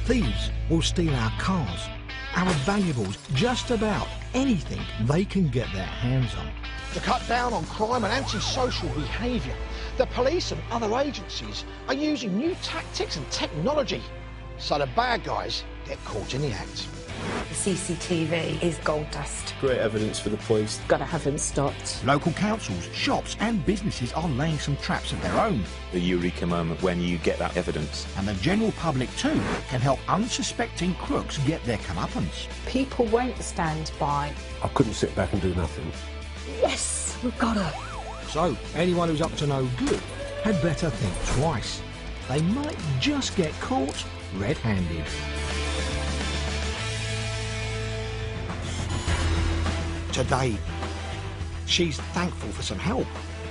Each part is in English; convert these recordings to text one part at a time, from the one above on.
Thieves will steal our cars, our valuables, just about anything they can get their hands on. To cut down on crime and antisocial behaviour, the police and other agencies are using new tactics and technology, so the bad guys get caught in the act. The CCTV is gold dust. Great evidence for the police. Got to have him stopped. Local councils, shops and businesses are laying some traps of their own. The eureka moment when you get that evidence. And the general public too can help unsuspecting crooks get their comeuppance. People won't stand by. I couldn't sit back and do nothing. Yes, we've got her. So, anyone who's up to no good had better think twice. They might just get caught red-handed. Today, she's thankful for some help,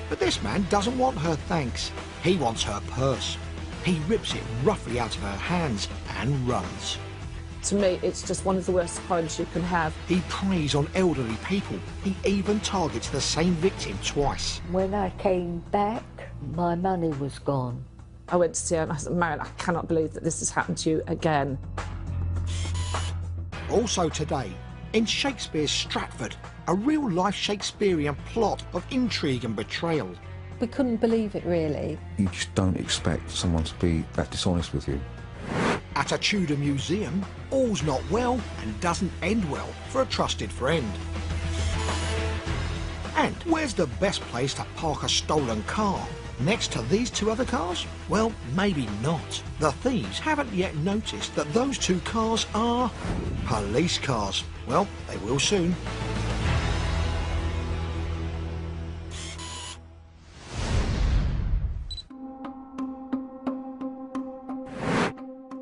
but this man doesn't want her thanks. He wants her purse. He rips it roughly out of her hands and runs. To me, it's just one of the worst crimes you can have. He preys on elderly people. He even targets the same victim twice. When I came back, my money was gone. I went to see her and I said, Marion, I cannot believe that this has happened to you again. Also today, in Shakespeare's Stratford, a real-life Shakespearean plot of intrigue and betrayal. We couldn't believe it, really. You just don't expect someone to be that dishonest with you. At a Tudor museum, all's not well and doesn't end well for a trusted friend. And where's the best place to park a stolen car? Next to these two other cars? Well, maybe not. The thieves haven't yet noticed that those two cars are police cars. Well, they will soon.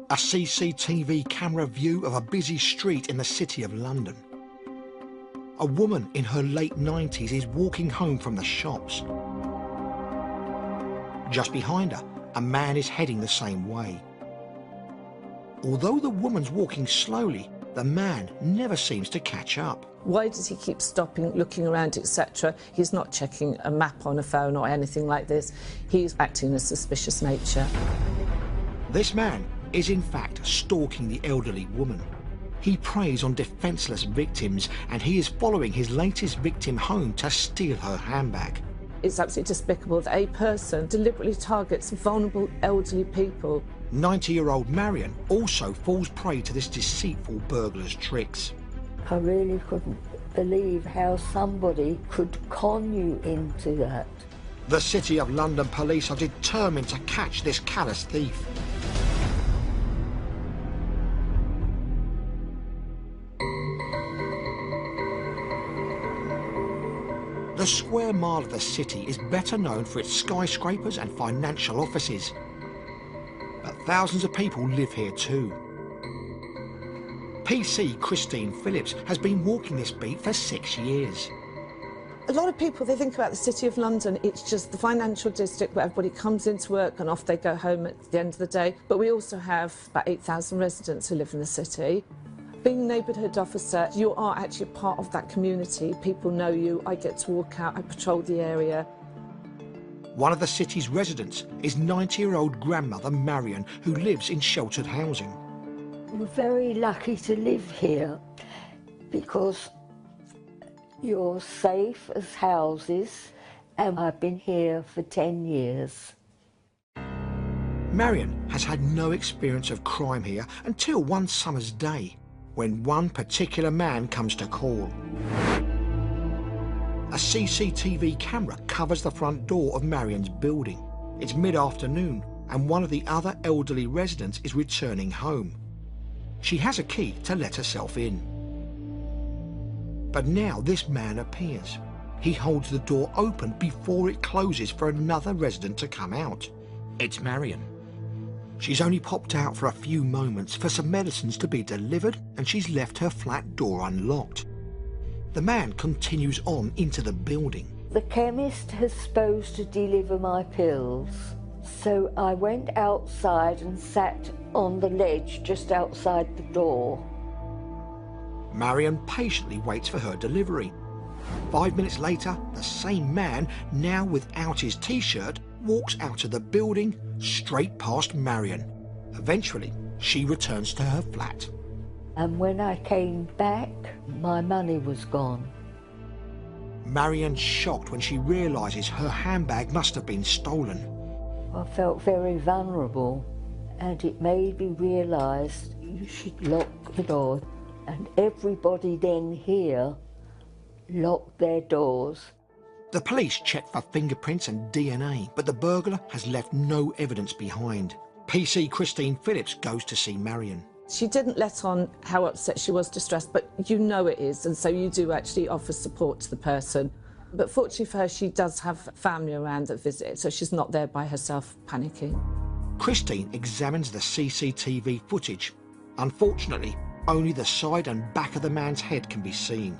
A CCTV camera view of a busy street in the City of London. A woman in her late 90s is walking home from the shops. Just behind her, a man is heading the same way. Although the woman's walking slowly, the man never seems to catch up. Why does he keep stopping, looking around, etc.? He's not checking a map on a phone or anything like this. He's acting in a suspicious nature. This man is in fact stalking the elderly woman. He preys on defenceless victims and he is following his latest victim home to steal her handbag. It's absolutely despicable that a person deliberately targets vulnerable elderly people. 90-year-old Marion also falls prey to this deceitful burglar's tricks. I really couldn't believe how somebody could con you into that. The City of London police are determined to catch this callous thief. The square mile of the city is better known for its skyscrapers and financial offices. But thousands of people live here too. PC Christine Phillips has been walking this beat for 6 years. A lot of people, they think about the City of London, it's just the financial district where everybody comes into work and off they go home at the end of the day. But we also have about 8,000 residents who live in the city. Being neighbourhood officer, you are actually part of that community. People know you. I get to walk out, I patrol the area. One of the city's residents is 90-year-old grandmother Marion, who lives in sheltered housing. We're very lucky to live here because you're safe as houses, and I've been here for 10 years. Marion has had no experience of crime here until one summer's day, when one particular man comes to call. A CCTV camera covers the front door of Marion's building. It's mid-afternoon, and one of the other elderly residents is returning home. She has a key to let herself in. But now this man appears. He holds the door open before it closes for another resident to come out. It's Marion. She's only popped out for a few moments for some medicines to be delivered, and she's left her flat door unlocked. The man continues on into the building. The chemist is supposed to deliver my pills, so I went outside and sat on the ledge just outside the door. Marion patiently waits for her delivery. 5 minutes later, the same man, now without his t-shirt, walks out of the building straight past Marion. Eventually, She returns to her flat. And when I came back, my money was gone. Marian's shocked when she realises her handbag must have been stolen. I felt very vulnerable, and it made me realise you should lock the door. And everybody then here locked their doors. The police check for fingerprints and DNA, but the burglar has left no evidence behind. PC Christine Phillips goes to see Marian. She didn't let on how upset she was, distressed, but you know it is, and so you do actually offer support to the person. But fortunately for her, she does have family around that visit, so she's not there by herself panicking. Christine examines the CCTV footage. Unfortunately, only the side and back of the man's head can be seen.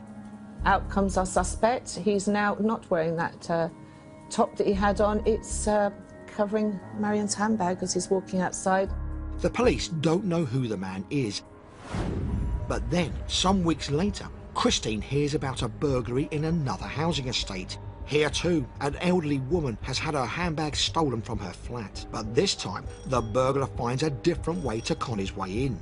Out comes our suspect. He's now not wearing that top that he had on. It's covering Marian's handbag as he's walking outside. The police don't know who the man is. But then, some weeks later, Christine hears about a burglary in another housing estate. Here too, an elderly woman has had her handbag stolen from her flat. But this time, the burglar finds a different way to con his way in.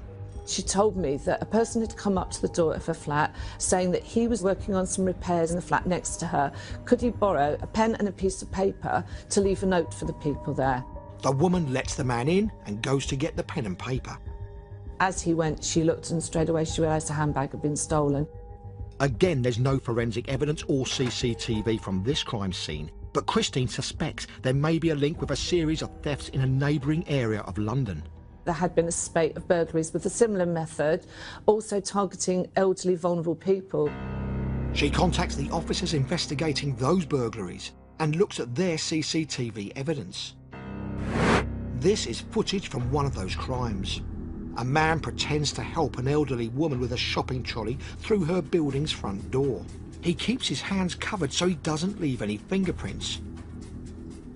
She told me that a person had come up to the door of her flat saying that he was working on some repairs in the flat next to her. Could he borrow a pen and a piece of paper to leave a note for the people there? The woman lets the man in and goes to get the pen and paper. As he went, she looked and straight away she realised the handbag had been stolen. Again, there's no forensic evidence or CCTV from this crime scene, but Christine suspects there may be a link with a series of thefts in a neighbouring area of London. There had been a spate of burglaries with a similar method, also targeting elderly, vulnerable people. She contacts the officers investigating those burglaries and looks at their CCTV evidence. This is footage from one of those crimes. A man pretends to help an elderly woman with a shopping trolley through her building's front door. He keeps his hands covered so he doesn't leave any fingerprints.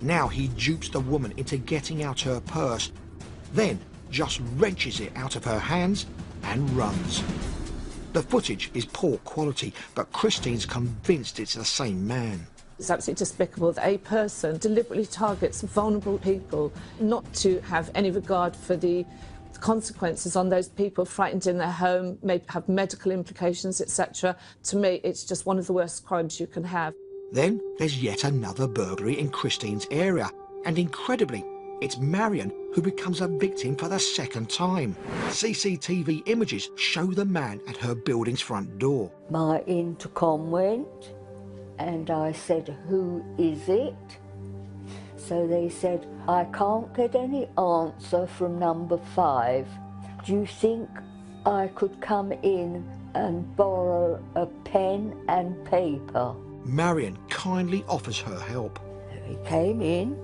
Now he dupes the woman into getting out her purse, then just wrenches it out of her hands and runs. The footage is poor quality, but Christine's convinced it's the same man. It's absolutely despicable that a person deliberately targets vulnerable people, not to have any regard for the consequences on those people frightened in their home, may have medical implications, etc. To me, it's just one of the worst crimes you can have. Then there's yet another burglary in Christine's area, and incredibly, it's Marian who becomes a victim for the second time. CCTV images show the man at her building's front door. My intercom went, and I said, "Who is it?" So they said, "I can't get any answer from number 5. Do you think I could come in and borrow a pen and paper?" Marian kindly offers her help. He came in,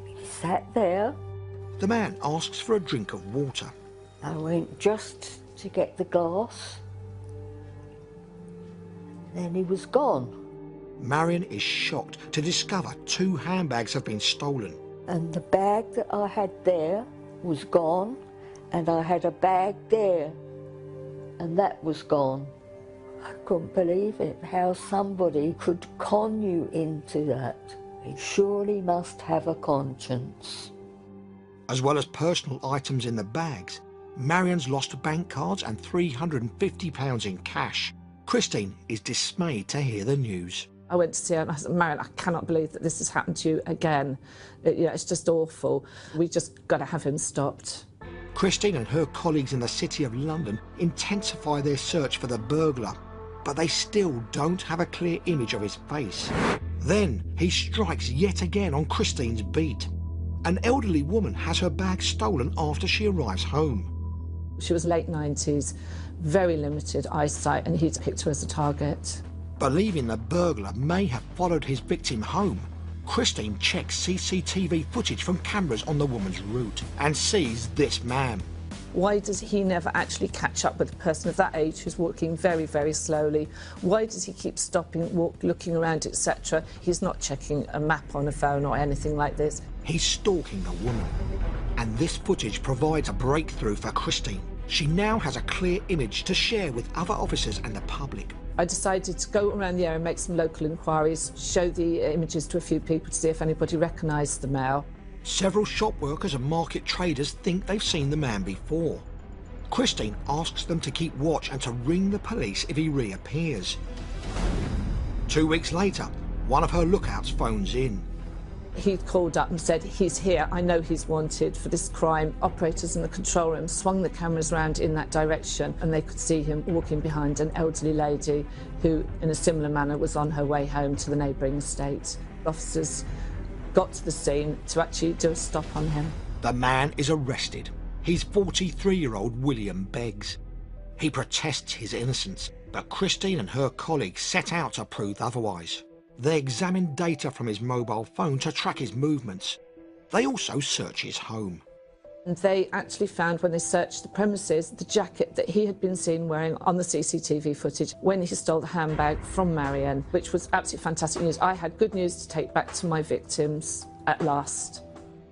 he sat there. The man asks for a drink of water. I went just to get the glass. Then he was gone. Marian is shocked to discover 2 handbags have been stolen. And the bag that I had there was gone, and I had a bag there, and that was gone. I couldn't believe it, how somebody could con you into that. He surely must have a conscience. As well as personal items in the bags, Marian's lost bank cards and £350 in cash. Christine is dismayed to hear the news. I went to see her and I said, "Marian, I cannot believe that this has happened to you again. It's just awful. We just got to have him stopped." Christine and her colleagues in the City of London intensify their search for the burglar, but they still don't have a clear image of his face. Then he strikes yet again on Christine's beat. An elderly woman has her bag stolen after she arrives home. She was late 90s, very limited eyesight, and he'd picked her as a target. Believing the burglar may have followed his victim home, Christine checks CCTV footage from cameras on the woman's route and sees this man. Why does he never actually catch up with a person of that age who's walking very, very slowly? Why does he keep stopping, looking around, etc.? He's not checking a map on a phone or anything like this. He's stalking the woman. And this footage provides a breakthrough for Christine. She now has a clear image to share with other officers and the public. I decided to go around the area and make some local inquiries, show the images to a few people to see if anybody recognised the male. Several shop workers and market traders think they've seen the man before. Christine asks them to keep watch and to ring the police if he reappears. 2 weeks later, one of her lookouts phones in. He called up and said, he's here, I know he's wanted for this crime. Operators in the control room swung the cameras round in that direction and they could see him walking behind an elderly lady who, in a similar manner, was on her way home to the neighbouring estate. Officers got to the scene to actually do a stop on him. The man is arrested. He's 43-year-old William Beggs. He protests his innocence, but Christine and her colleagues set out to prove otherwise. They examined data from his mobile phone to track his movements. They also search his home. And they actually found, when they searched the premises, the jacket that he had been seen wearing on the CCTV footage when he stole the handbag from Marion, which was absolutely fantastic news. I had good news to take back to my victims at last.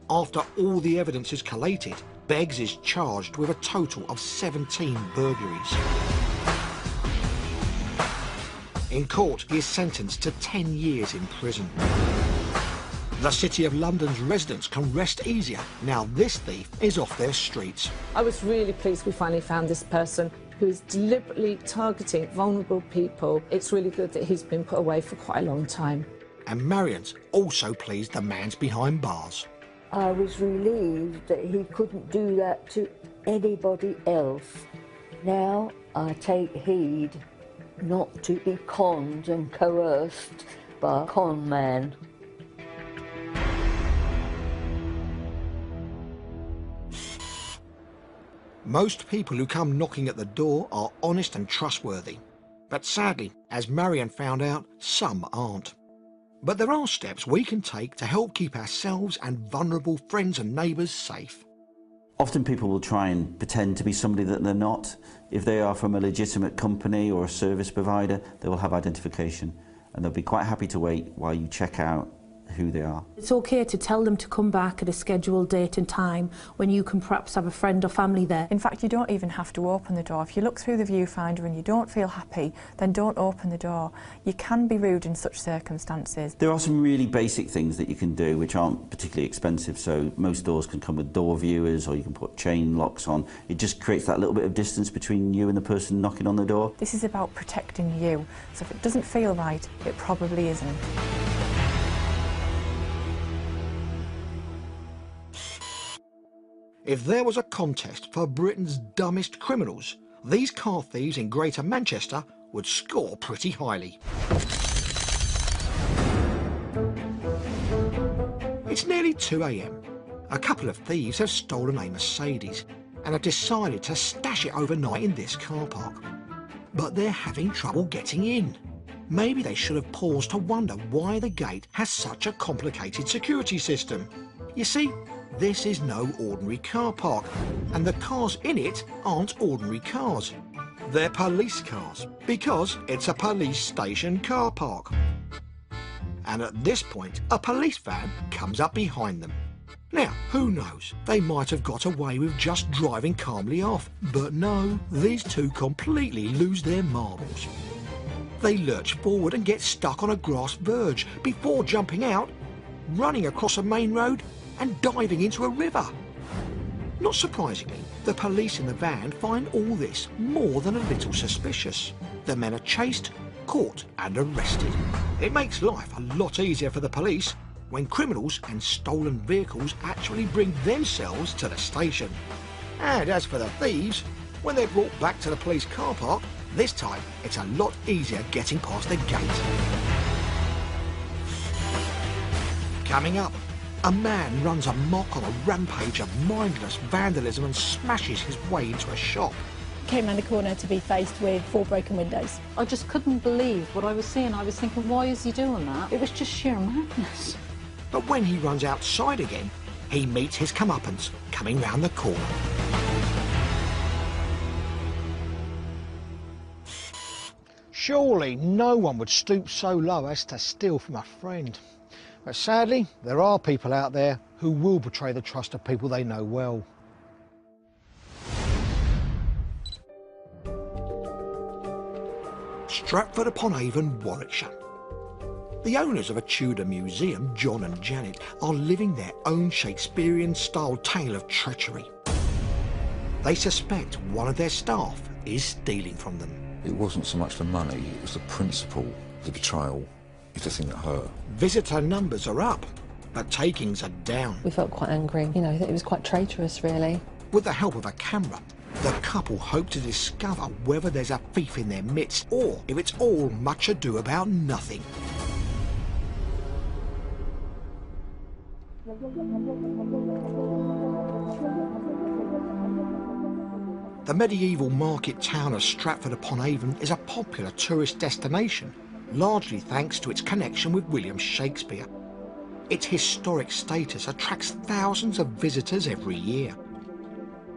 After all the evidence is collated, Beggs is charged with a total of 17 burglaries. In court, he is sentenced to 10 years in prison. The City of London's residents can rest easier now this thief is off their streets. I was really pleased we finally found this person who is deliberately targeting vulnerable people. It's really good that he's been put away for quite a long time. And Marion's also pleased the man's behind bars. I was relieved that he couldn't do that to anybody else. Now I take heed not to be conned and coerced by a con man. Most people who come knocking at the door are honest and trustworthy. But sadly, as Marion found out, some aren't. But there are steps we can take to help keep ourselves and vulnerable friends and neighbours safe. Often people will try and pretend to be somebody that they're not. If they are from a legitimate company or a service provider, they will have identification, and they'll be quite happy to wait while you check out who they are. It's okay to tell them to come back at a scheduled date and time when you can perhaps have a friend or family there. In fact, you don't even have to open the door. If you look through the viewfinder and you don't feel happy, then don't open the door. You can be rude in such circumstances. There are some really basic things that you can do which aren't particularly expensive, so most doors can come with door viewers, or you can put chain locks on. It just creates that little bit of distance between you and the person knocking on the door. This is about protecting you, so if it doesn't feel right, it probably isn't. If there was a contest for Britain's dumbest criminals, these car thieves in Greater Manchester would score pretty highly. It's nearly 2 AM. A couple of thieves have stolen a Mercedes and have decided to stash it overnight in this car park. But they're having trouble getting in. Maybe they should have paused to wonder why the gate has such a complicated security system. You see, this is no ordinary car park, and the cars in it aren't ordinary cars. They're police cars, because it's a police station car park. And at this point, a police van comes up behind them. Now, who knows? They might have got away with just driving calmly off, but no, these two completely lose their marbles. They lurch forward and get stuck on a grass verge before jumping out, running across a main road and diving into a river. Not surprisingly, the police in the van find all this more than a little suspicious. The men are chased, caught and arrested. It makes life a lot easier for the police when criminals and stolen vehicles actually bring themselves to the station. And as for the thieves, when they're brought back to the police car park, this time it's a lot easier getting past the gate. Coming up, a man runs amok on a rampage of mindless vandalism and smashes his way into a shop. Came round the corner to be faced with 4 broken windows. I just couldn't believe what I was seeing. I was thinking, why is he doing that? It was just sheer madness. But when he runs outside again, he meets his comeuppance coming round the corner. Surely no one would stoop so low as to steal from a friend. But sadly, there are people out there who will betray the trust of people they know well. Stratford-upon-Avon, Warwickshire. The owners of a Tudor museum, John and Janet, are living their own Shakespearean-style tale of treachery. They suspect one of their staff is stealing from them. It wasn't so much the money, it was the principle, the betrayal, is the thing that hurt. Visitor numbers are up, but takings are down. We felt quite angry, you know, it was quite traitorous, really. With the help of a camera, the couple hope to discover whether there's a thief in their midst or if it's all much ado about nothing. The medieval market town of Stratford-upon-Avon is a popular tourist destination, largely thanks to its connection with William Shakespeare. Its historic status attracts thousands of visitors every year.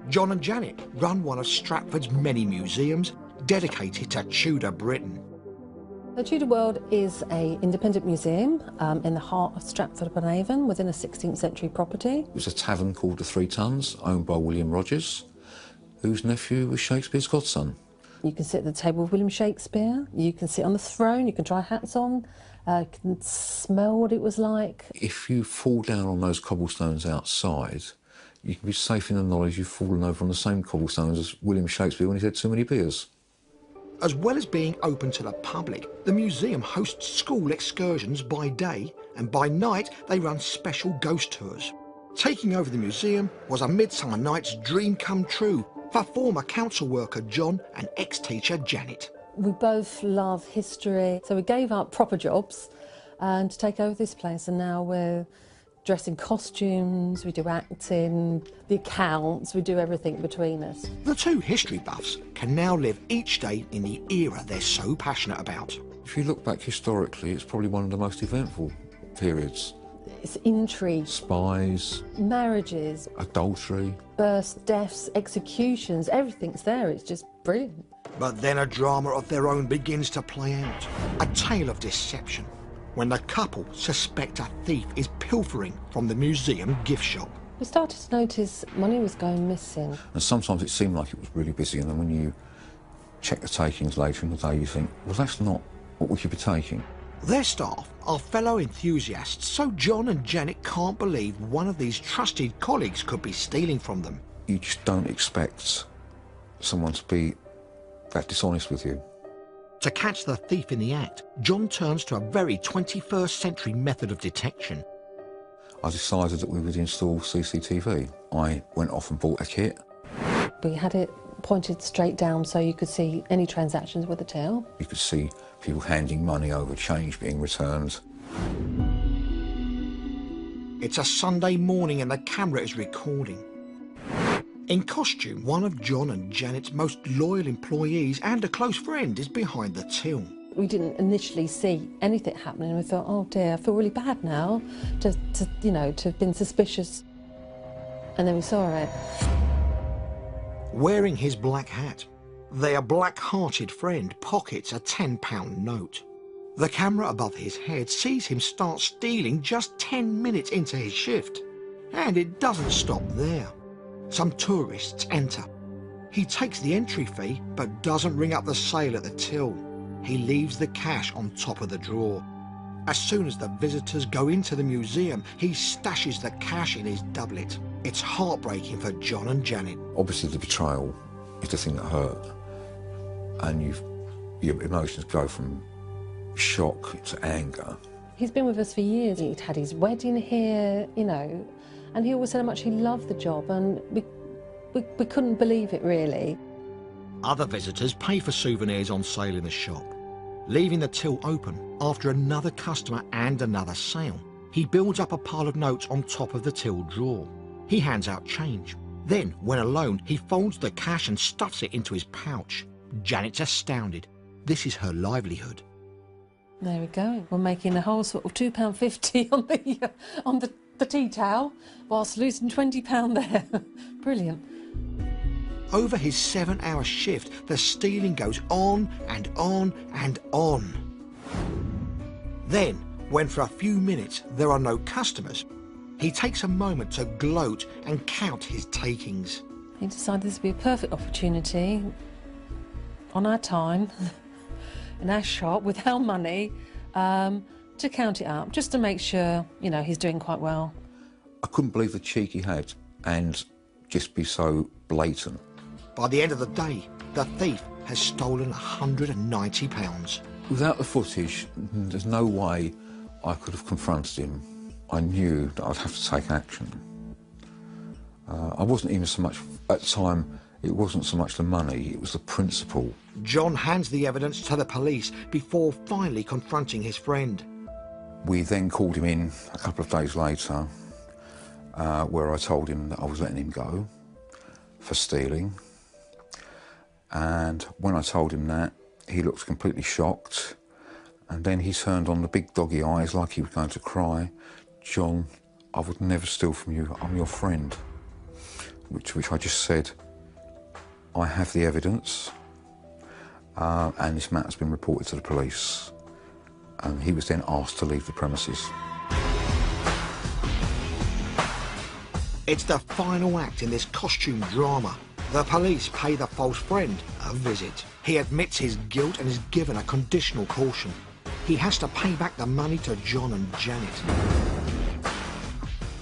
John and Janet run one of Stratford's many museums dedicated to Tudor Britain. The Tudor World is an independent museum in the heart of Stratford-upon-Avon within a 16th century property. It was a tavern called the Three Tuns, owned by William Rogers, whose nephew was Shakespeare's godson. You can sit at the table with William Shakespeare, you can sit on the throne, you can try hats on, you can smell what it was like. If you fall down on those cobblestones outside, you can be safe in the knowledge you've fallen over on the same cobblestones as William Shakespeare when he had too many beers. As well as being open to the public, the museum hosts school excursions by day, and by night they run special ghost tours. Taking over the museum was a Midsummer Night's dream come true for former council worker John and ex-teacher Janet. We both love history, so we gave up proper jobs and to take over this place, and now we're dressing costumes, we do acting, the accounts, we do everything between us. The two history buffs can now live each day in the era they're so passionate about. If you look back historically, it's probably one of the most eventful periods. It's intrigue. Spies. Marriages. Adultery. Births, deaths, executions, everything's there, it's just brilliant. But then a drama of their own begins to play out. A tale of deception, when the couple suspect a thief is pilfering from the museum gift shop. We started to notice money was going missing. And sometimes it seemed like it was really busy, and then when you check the takings later in the day, you think, well, that's not what we should be taking. Their staff are fellow enthusiasts, so John and Janet can't believe one of these trusted colleagues could be stealing from them. You just don't expect someone to be that dishonest with you. To catch the thief in the act, John turns to a very 21st century method of detection. I decided that we would install CCTV. I went off and bought a kit. We had it pointed straight down so you could see any transactions with the till. You could see people handing money over, change being returned. It's a Sunday morning and the camera is recording. In costume, one of John and Janet's most loyal employees and a close friend is behind the till. We didn't initially see anything happening, and we thought, oh dear, I feel really bad now to have been suspicious. And then we saw it. Wearing his black hat, their black-hearted friend pockets a £10 note. The camera above his head sees him start stealing just 10 minutes into his shift. And it doesn't stop there. Some tourists enter. He takes the entry fee, but doesn't ring up the sale at the till. He leaves the cash on top of the drawer. As soon as the visitors go into the museum, he stashes the cash in his doublet. It's heartbreaking for John and Janet. Obviously the betrayal is the thing that hurt. And your emotions go from shock to anger. He's been with us for years. He'd had his wedding here, and he always said how much he loved the job, and we couldn't believe it, really. Other visitors pay for souvenirs on sale in the shop. Leaving the till open after another customer and another sale, he builds up a pile of notes on top of the till drawer. He hands out change. Then, when alone, he folds the cash and stuffs it into his pouch. Janet's astounded. This is her livelihood. There we go. We're making a whole sort of £2.50 on the tea towel, whilst losing £20 there. Brilliant. Over his 7-hour shift, the stealing goes on and on and on. Then, when for a few minutes there are no customers, he takes a moment to gloat and count his takings. He decided this would be a perfect opportunity, on our time, in our shop, with our money, to count it up, just to make sure, you know, he's doing quite well. I couldn't believe the cheek he had and just be so blatant. By the end of the day, the thief has stolen £190. Without the footage, there's no way I could have confronted him. I knew that I'd have to take action. I wasn't even so much, at the time, it wasn't so much the money, it was the principle. John hands the evidence to the police before finally confronting his friend. We then called him in a couple of days later, where I told him that I was letting him go for stealing. And when I told him that, he looked completely shocked. And then he turned on the big doggy eyes like he was going to cry. "John, I would never steal from you, I'm your friend." Which I just said, "I have the evidence, and this matter's been reported to the police." And he was then asked to leave the premises. It's the final act in this costume drama. The police pay the false friend a visit. He admits his guilt and is given a conditional caution. He has to pay back the money to John and Janet.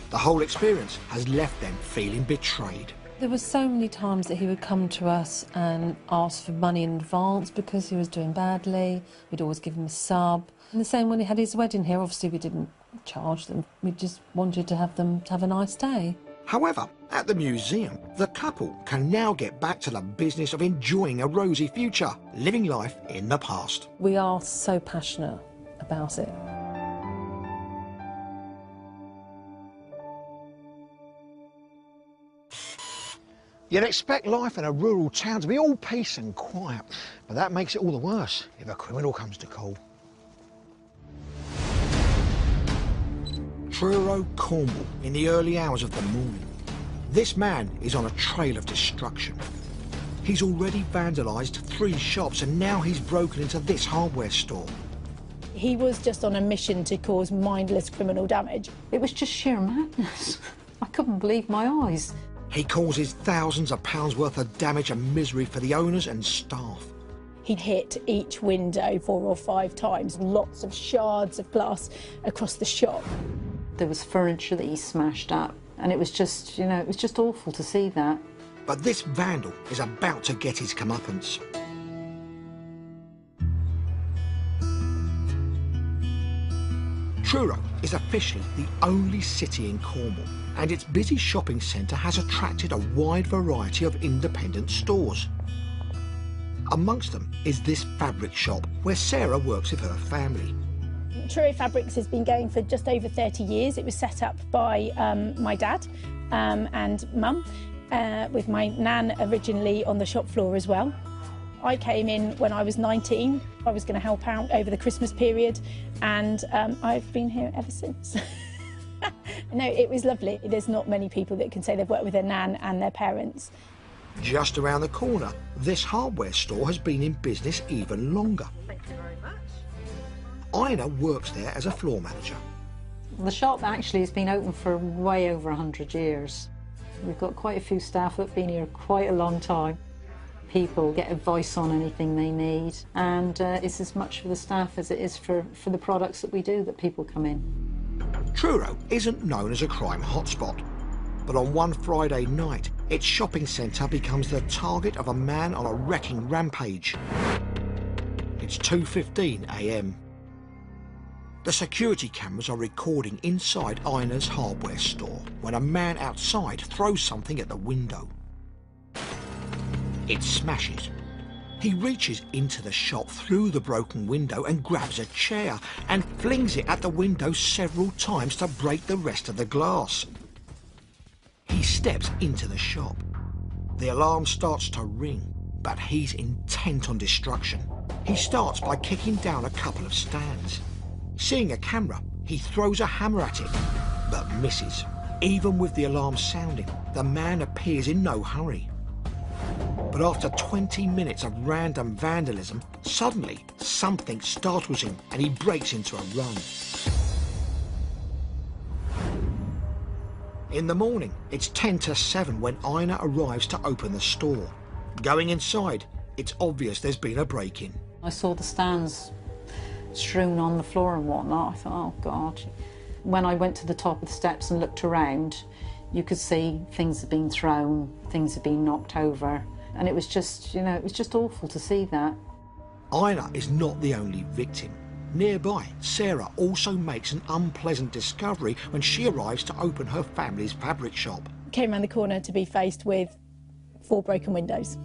The whole experience has left them feeling betrayed. There were so many times that he would come to us and ask for money in advance because he was doing badly. We'd always give him a sub. And the same when he had his wedding here, obviously we didn't charge them. We just wanted to have them to have a nice day. However, at the museum, the couple can now get back to the business of enjoying a rosy future, living life in the past. We are so passionate about it. You'd expect life in a rural town to be all peace and quiet, but that makes it all the worse if a criminal comes to call. Truro, Cornwall, in the early hours of the morning. This man is on a trail of destruction. He's already vandalised 3 shops and now he's broken into this hardware store. He was just on a mission to cause mindless criminal damage. It was just sheer madness. I couldn't believe my eyes. He causes thousands of pounds worth of damage and misery for the owners and staff. He'd hit each window 4 or 5 times, lots of shards of glass across the shop. There was furniture that he smashed up, and it was just, you know, it was just awful to see that. But this vandal is about to get his comeuppance. Truro is officially the only city in Cornwall, and its busy shopping centre has attracted a wide variety of independent stores. Amongst them is this fabric shop where Sarah works with her family. Truro Fabrics has been going for just over 30 years. It was set up by my dad and mum, with my nan originally on the shop floor as well. I came in when I was 19. I was going to help out over the Christmas period, and I've been here ever since. No, it was lovely. There's not many people that can say they've worked with their nan and their parents. Just around the corner, this hardware store has been in business even longer. Thank you very much. Ina works there as a floor manager. The shop actually has been open for way over 100 years. We've got quite a few staff that have been here quite a long time. People get advice on anything they need, and it's as much for the staff as it is for the products that we do that people come in. Truro isn't known as a crime hotspot, but on one Friday night, its shopping centre becomes the target of a man on a wrecking rampage. It's 2:15 a.m. The security cameras are recording inside Ina's hardware store when a man outside throws something at the window. It smashes. He reaches into the shop through the broken window and grabs a chair and flings it at the window several times to break the rest of the glass. He steps into the shop. The alarm starts to ring, but he's intent on destruction. He starts by kicking down a couple of stands. Seeing a camera, he throws a hammer at it, but misses. Even with the alarm sounding, the man appears in no hurry. But after 20 minutes of random vandalism, suddenly something startles him and he breaks into a run. In the morning, it's 10 to 7 when Ina arrives to open the store. Going inside, it's obvious there's been a break-in. I saw the stands strewn on the floor and whatnot. I thought, oh God. When I went to the top of the steps and looked around, you could see things had been thrown, things had been knocked over, and it was just, you know, it was just awful to see that. Ina is not the only victim. Nearby, Sarah also makes an unpleasant discovery when she arrives to open her family's fabric shop. Came around the corner to be faced with 4 broken windows.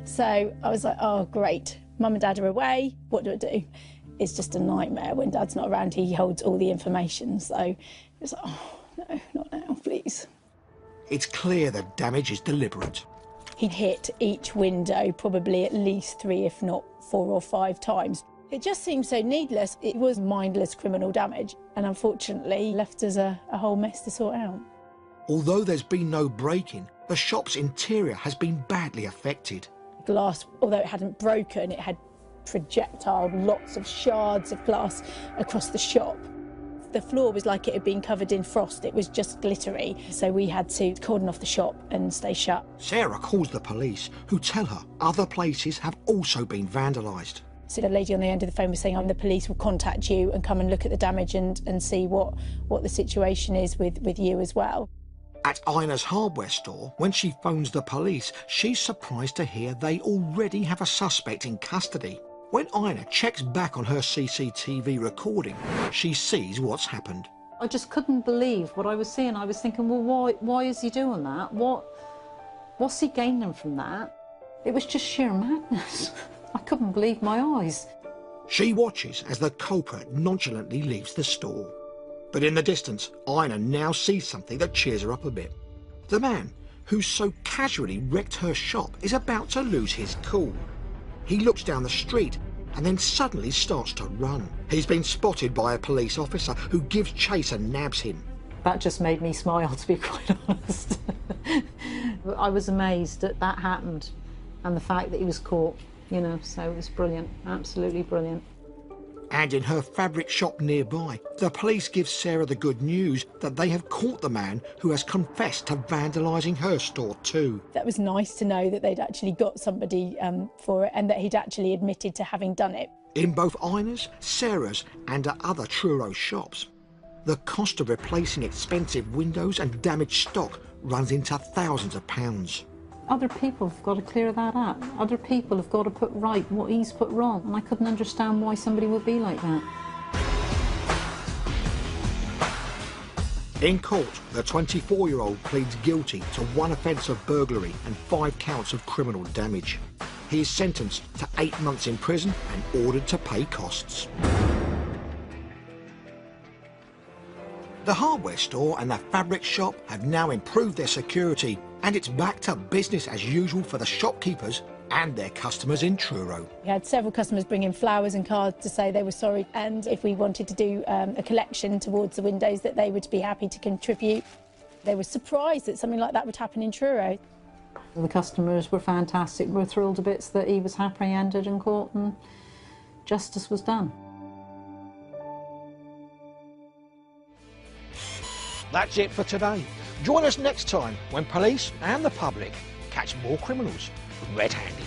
So I was like, oh great, Mum and Dad are away, what do I do? It's just a nightmare when Dad's not around, he holds all the information. So it was like, oh no, not now, please. It's clear the damage is deliberate. He hit each window probably at least 3, if not 4 or 5 times. It just seemed so needless. It was mindless criminal damage and unfortunately left us a whole mess to sort out. Although there's been no break-in, the shop's interior has been badly affected. Glass, although it hadn't broken, it had projectiled lots of shards of glass across the shop. The floor was like it had been covered in frost, it was just glittery, so we had to cordon off the shop and stay shut. Sarah calls the police, who tell her other places have also been vandalised. So the lady on the end of the phone was saying, the police will contact you and come and look at the damage and see what the situation is with you as well. At Ina's hardware store, when she phones the police, she's surprised to hear they already have a suspect in custody. When Ina checks back on her CCTV recording, she sees what's happened. I just couldn't believe what I was seeing. I was thinking, well, why is he doing that? What's he gaining from that? It was just sheer madness. I couldn't believe my eyes. She watches as the culprit nonchalantly leaves the store. But in the distance, Ina now sees something that cheers her up a bit. The man who so casually wrecked her shop is about to lose his cool. He looks down the street and then suddenly starts to run. He's been spotted by a police officer who gives chase and nabs him. That just made me smile, to be quite honest. I was amazed that that happened and the fact that he was caught, you know, so it was brilliant, absolutely brilliant. And in her fabric shop nearby, the police give Sarah the good news that they have caught the man who has confessed to vandalising her store too. That was nice to know that they'd actually got somebody for it and that he'd actually admitted to having done it. In both Ina's, Sarah's and at other Truro shops, the cost of replacing expensive windows and damaged stock runs into thousands of pounds. Other people have got to clear that up. Other people have got to put right what he's put wrong. And I couldn't understand why somebody would be like that. In court, the 24-year-old pleads guilty to 1 offence of burglary and 5 counts of criminal damage. He is sentenced to 8 months in prison and ordered to pay costs. The hardware store and the fabric shop have now improved their security, and it's back to business as usual for the shopkeepers and their customers in Truro. We had several customers bring in flowers and cards to say they were sorry, and if we wanted to do a collection towards the windows, that they would be happy to contribute. They were surprised that something like that would happen in Truro. The customers were fantastic. We were thrilled to bits that he was apprehended in court and justice was done. That's it for today. Join us next time when police and the public catch more criminals red-handed.